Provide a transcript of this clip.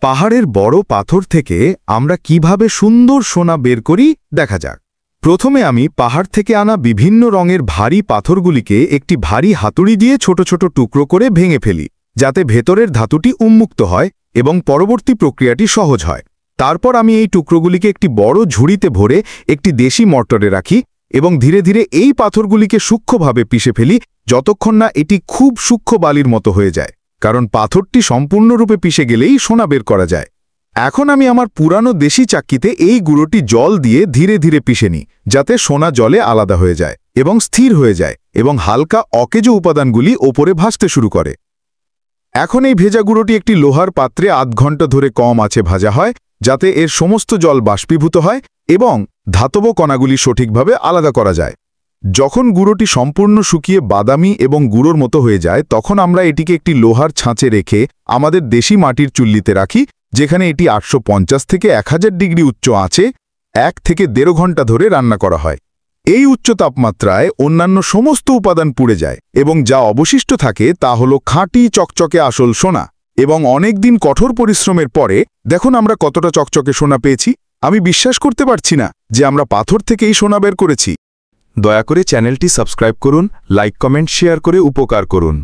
পাহাড়ের বড় পাথর থেকে আমরা কিভাবে সুন্দর সোনা বের করি দেখা যাক। প্রথমে আমি পাহাড় থেকে আনা বিভিন্ন রঙের ভারী পাথরগুলিকে একটি ভারী হাতুড়ি দিয়ে ছোট ছোট টুকরো করে ভেঙে ফেলি, যাতে ভেতরের ধাতুটি উন্মুক্ত হয় এবং পরবর্তী প্রক্রিয়াটি সহজ হয়। তারপর আমি এই টুকরোগুলিকে একটি বড় ঝুড়িতে ভরে একটি দেশি মর্টারে রাখি এবং ধীরে ধীরে এই পাথরগুলিকে সূক্ষ্মভাবে পিষে ফেলি যতক্ষণ না এটি খুব সূক্ষ্ম বালির মতো হয়ে যায়, কারণ পাথরটি সম্পূর্ণরূপে পিষে গেলেই সোনা বের করা যায়। এখন আমি আমার পুরানো দেশি চাক্কিতে এই গুঁড়োটি জল দিয়ে ধীরে ধীরে পিষে নিই, যাতে সোনা জলে আলাদা হয়ে যায় এবং স্থির হয়ে যায় এবং হালকা অকেজো উপাদানগুলি ওপরে ভাসতে শুরু করে। এখন এই ভেজা গুঁড়োটি একটি লোহার পাত্রে আধ ঘন্টা ধরে কম আঁচে ভাজা হয়, যাতে এর সমস্ত জল বাষ্পীভূত হয় এবং ধাতব কণাগুলি সঠিকভাবে আলাদা করা যায়। যখন গুঁড়োটি সম্পূর্ণ শুকিয়ে বাদামি এবং গুঁড়োর মতো হয়ে যায়, তখন আমরা এটিকে একটি লোহার ছাঁচে রেখে আমাদের দেশি মাটির চুল্লিতে রাখি, যেখানে এটি 850 থেকে 1000 ডিগ্রি উচ্চ আঁচে 1 থেকে 1.5 ঘন্টা ধরে রান্না করা হয়। এই উচ্চ তাপমাত্রায় অন্যান্য সমস্ত উপাদান পুড়ে যায় এবং যা অবশিষ্ট থাকে তা হল খাঁটি চকচকে আসল সোনা। এবং অনেক দিন কঠোর পরিশ্রমের পরে দেখুন আমরা কতটা চকচকে সোনা পেয়েছি। আমি বিশ্বাস করতে পারছি না যে আমরা পাথর থেকেই সোনা বের করেছি। দয়া করে চ্যানেলটি সাবস্ক্রাইব করুন, লাইক কমেন্ট শেয়ার করে উপকার করুন।